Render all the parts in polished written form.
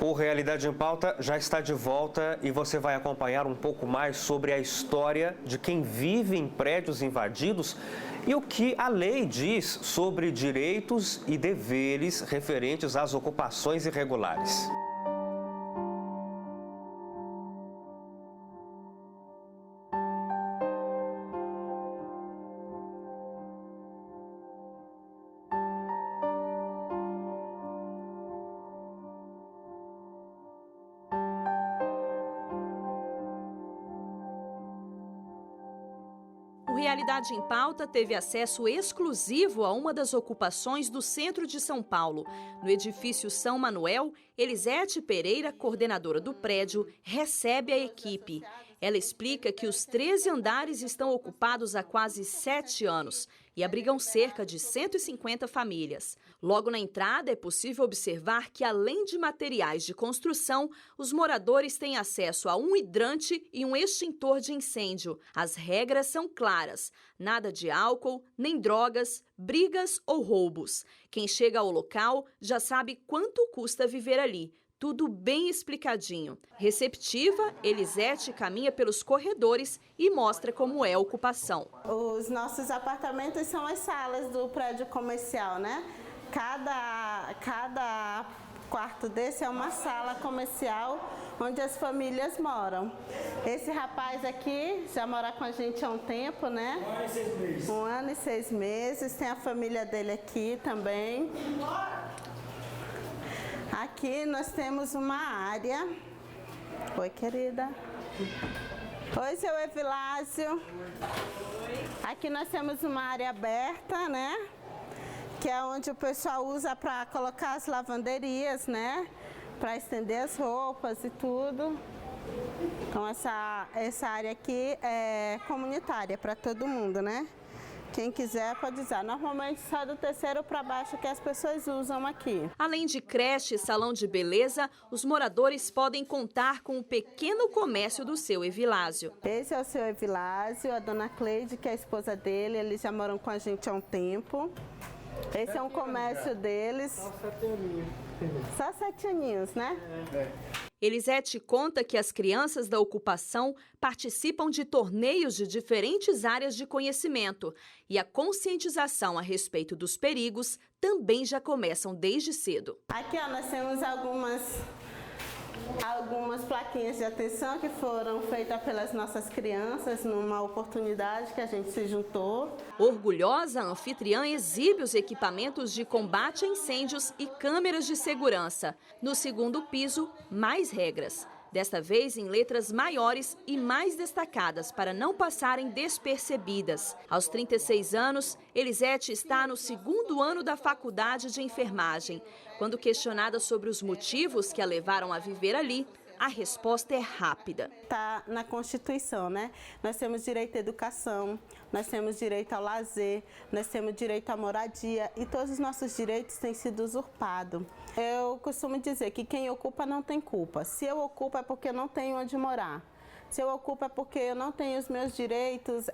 O Realidade em Pauta já está de volta e você vai acompanhar um pouco mais sobre a história de quem vive em prédios invadidos e o que a lei diz sobre direitos e deveres referentes às ocupações irregulares. O Realidade em Pauta teve acesso exclusivo a uma das ocupações do centro de São Paulo. No edifício São Manuel, Elisete Pereira, coordenadora do prédio, recebe a equipe. Ela explica que os 13 andares estão ocupados há quase 7 anos e abrigam cerca de 150 famílias. Logo na entrada, é possível observar que, além de materiais de construção, os moradores têm acesso a um hidrante e um extintor de incêndio. As regras são claras: nada de álcool, nem drogas, brigas ou roubos. Quem chega ao local já sabe quanto custa viver ali. Tudo bem explicadinho. Receptiva, Elisete caminha pelos corredores e mostra como é a ocupação. Os nossos apartamentos são as salas do prédio comercial, né? Cada quarto desse é uma sala comercial onde as famílias moram. Esse rapaz aqui já mora com a gente há um tempo, né? 1 ano e 6 meses. 1 ano e 6 meses. Tem a família dele aqui também. Aqui nós temos uma área. Oi, querida. Oi, seu Evilásio. Aqui nós temos uma área aberta, né? Que é onde o pessoal usa para colocar as lavanderias, né? Para estender as roupas e tudo. Então essa área aqui é comunitária para todo mundo, né? Quem quiser pode usar. Normalmente só do terceiro para baixo que as pessoas usam aqui. Além de creche e salão de beleza, os moradores podem contar com o pequeno comércio do seu Evilásio. Esse é o seu Evilásio, a dona Cleide, que é a esposa dele. Eles já moram com a gente há um tempo. Esse é um comércio deles. Só 7 aninhos. Só 7 aninhos, né? Elisete conta que as crianças da ocupação participam de torneios de diferentes áreas de conhecimento e a conscientização a respeito dos perigos também já começam desde cedo. Aqui ó, nós temos algumas plaquinhas de atenção que foram feitas pelas nossas crianças numa oportunidade que a gente se juntou. Orgulhosa, a anfitriã exibe os equipamentos de combate a incêndios e câmeras de segurança. No segundo piso, mais regras. Desta vez em letras maiores e mais destacadas para não passarem despercebidas. Aos 36 anos, Elisete está no 2º ano da faculdade de enfermagem. Quando questionada sobre os motivos que a levaram a viver ali, a resposta é rápida. Está na Constituição, né? Nós temos direito à educação, nós temos direito ao lazer, nós temos direito à moradia e todos os nossos direitos têm sido usurpados. Eu costumo dizer que quem ocupa não tem culpa. Se eu ocupo é porque eu não tenho onde morar. Se eu ocupo é porque eu não tenho os meus direitos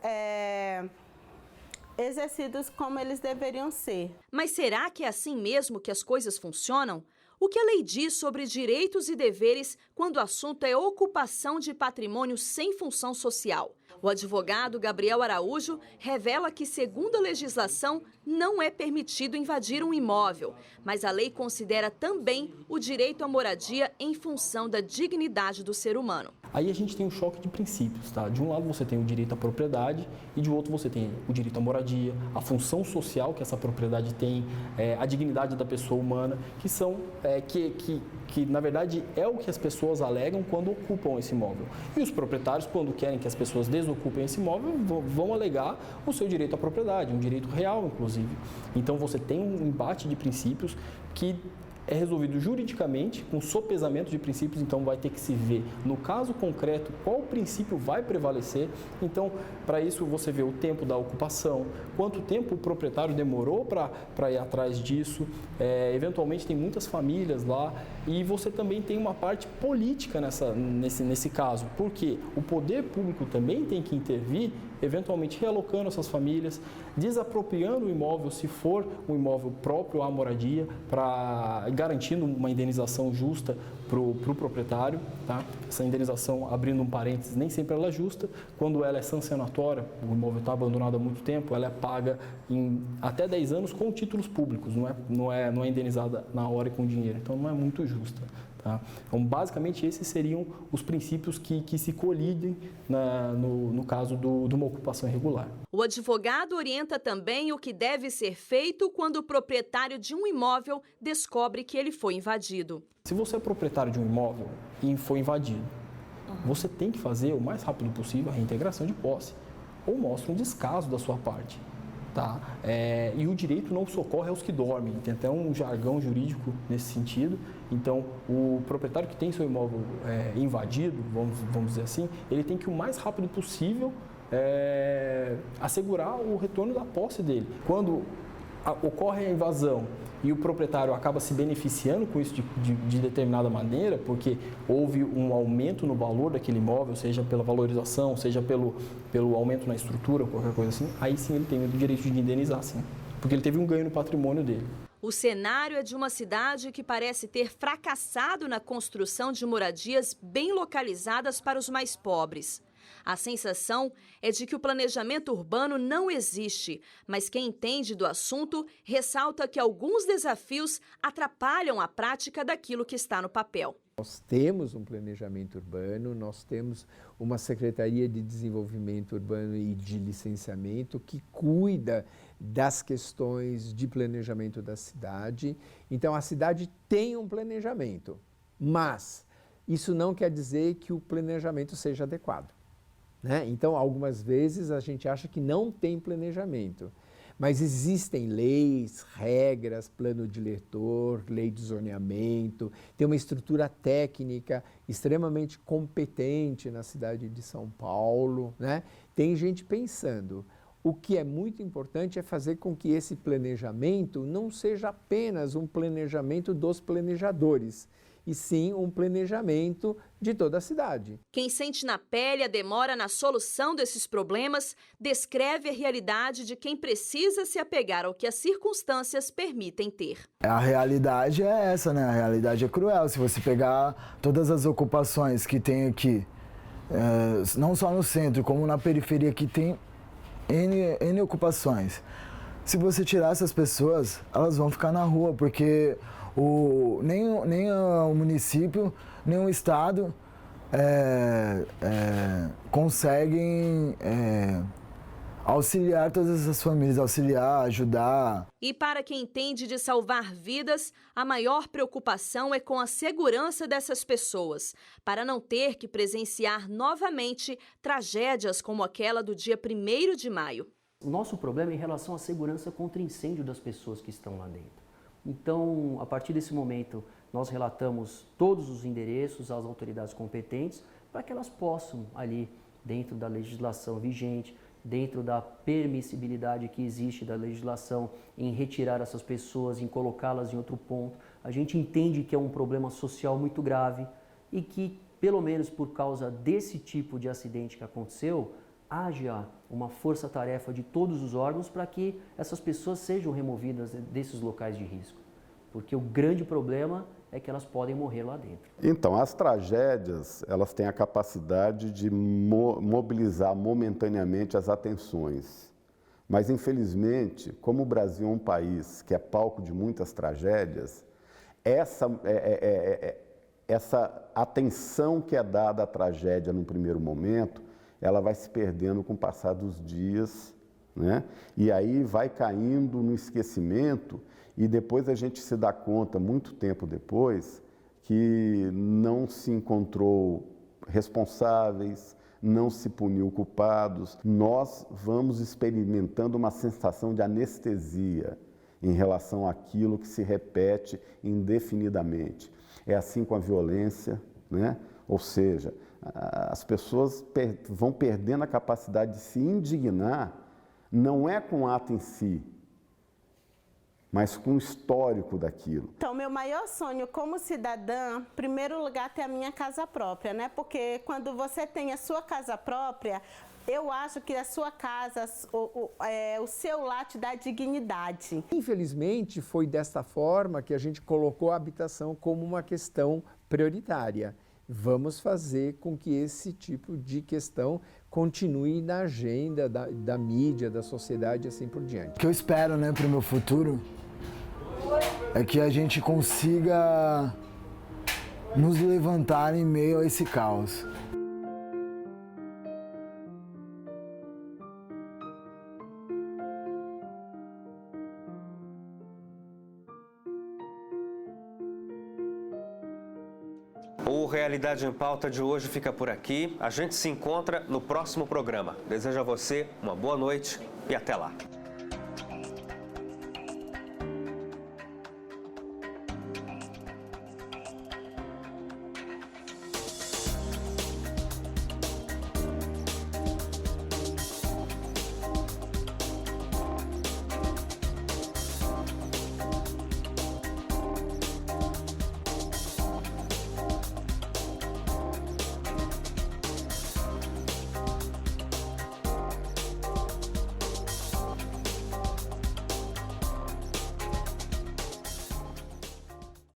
exercidos como eles deveriam ser. Mas será que é assim mesmo que as coisas funcionam? O que a lei diz sobre direitos e deveres quando o assunto é ocupação de patrimônio sem função social? O advogado Gabriel Araújo revela que, segundo a legislação, não é permitido invadir um imóvel, mas a lei considera também o direito à moradia em função da dignidade do ser humano. Aí a gente tem um choque de princípios, tá? De um lado você tem o direito à propriedade e de outro você tem o direito à moradia, a função social que essa propriedade tem, a dignidade da pessoa humana, que são, que na verdade é o que as pessoas alegam quando ocupam esse imóvel. E os proprietários, quando querem que as pessoas desocupem esse imóvel, vão alegar o seu direito à propriedade, um direito real, inclusive. Então você tem um embate de princípios que é resolvido juridicamente, com sopesamento de princípios, então vai ter que se ver, no caso concreto, qual princípio vai prevalecer. Então, para isso, você vê o tempo da ocupação, quanto tempo o proprietário demorou para ir atrás disso, eventualmente tem muitas famílias lá, e você também tem uma parte política nesse caso, porque o poder público também tem que intervir eventualmente realocando essas famílias, desapropriando o imóvel, se for um imóvel próprio à moradia, garantindo uma indenização justa para o proprietário. Tá? Essa indenização, abrindo um parênteses, nem sempre ela é justa. Quando ela é sancionatória, o imóvel está abandonado há muito tempo, ela é paga em até 10 anos com títulos públicos, não é indenizada na hora e com dinheiro, então não é muito justa. Tá? Então, basicamente, esses seriam os princípios que se colidem no caso de uma ocupação irregular. O advogado orienta também o que deve ser feito quando o proprietário de um imóvel descobre que ele foi invadido. Se você é proprietário de um imóvel e foi invadido, você tem que fazer o mais rápido possível a reintegração de posse, ou mostra um descaso da sua parte. Tá? E o direito não socorre aos que dormem, tem até um jargão jurídico nesse sentido. Então, o proprietário que tem seu imóvel invadido, vamos dizer assim, ele tem que o mais rápido possível assegurar o retorno da posse dele. Quando ocorre a invasão e o proprietário acaba se beneficiando com isso de determinada maneira, porque houve um aumento no valor daquele imóvel, seja pela valorização, seja pelo aumento na estrutura, qualquer coisa assim, aí sim ele tem o direito de indenizar, sim, porque ele teve um ganho no patrimônio dele. O cenário é de uma cidade que parece ter fracassado na construção de moradias bem localizadas para os mais pobres. A sensação é de que o planejamento urbano não existe, mas quem entende do assunto ressalta que alguns desafios atrapalham a prática daquilo que está no papel. Nós temos um planejamento urbano, nós temos uma Secretaria de Desenvolvimento Urbano e de Licenciamento que cuida das questões de planejamento da cidade. Então, a cidade tem um planejamento, mas isso não quer dizer que o planejamento seja adequado. Né? Então, algumas vezes a gente acha que não tem planejamento, mas existem leis, regras, plano diretor, lei de zoneamento, tem uma estrutura técnica extremamente competente na cidade de São Paulo, né? Tem gente pensando. O que é muito importante é fazer com que esse planejamento não seja apenas um planejamento dos planejadores, e sim um planejamento de toda a cidade. Quem sente na pele a demora na solução desses problemas descreve a realidade de quem precisa se apegar ao que as circunstâncias permitem ter. A realidade é essa, né? A realidade é cruel. Se você pegar todas as ocupações que tem aqui, não só no centro, como na periferia, que tem N ocupações. Se você tirar essas pessoas, elas vão ficar na rua, porque nem o município, nem o estado conseguem auxiliar todas essas famílias, auxiliar, ajudar. E para quem entende de salvar vidas, a maior preocupação é com a segurança dessas pessoas, para não ter que presenciar novamente tragédias como aquela do dia 1º de maio. O nosso problema é em relação à segurança contra incêndio das pessoas que estão lá dentro. Então, a partir desse momento, nós relatamos todos os endereços às autoridades competentes para que elas possam, ali, dentro da legislação vigente, dentro da permissibilidade que existe da legislação, em retirar essas pessoas, em colocá-las em outro ponto. A gente entende que é um problema social muito grave e que, pelo menos por causa desse tipo de acidente que aconteceu, haja uma força-tarefa de todos os órgãos para que essas pessoas sejam removidas desses locais de risco. Porque o grande problema é que elas podem morrer lá dentro. Então, as tragédias, elas têm a capacidade de mobilizar momentaneamente as atenções. Mas, infelizmente, como o Brasil é um país que é palco de muitas tragédias, essa atenção que é dada à tragédia no primeiro momento, ela vai se perdendo com o passar dos dias, né? E aí vai caindo no esquecimento e depois a gente se dá conta, muito tempo depois, que não se encontrou responsáveis, não se puniu culpados. Nós vamos experimentando uma sensação de anestesia em relação àquilo que se repete indefinidamente. É assim com a violência, né? Ou seja, as pessoas vão perdendo a capacidade de se indignar, não é com o ato em si, mas com o histórico daquilo. Então, meu maior sonho como cidadã, em primeiro lugar, ter a minha casa própria, né? Porque quando você tem a sua casa própria, Eu acho que a sua casa, o seu lar te dá dignidade. Infelizmente, foi desta forma que a gente colocou a habitação como uma questão prioritária. Vamos fazer com que esse tipo de questão continue na agenda da mídia, da sociedade e assim por diante. O que eu espero, né, para o meu futuro é que a gente consiga nos levantar em meio a esse caos. O Realidade em Pauta de hoje fica por aqui. A gente se encontra no próximo programa. Desejo a você uma boa noite e até lá.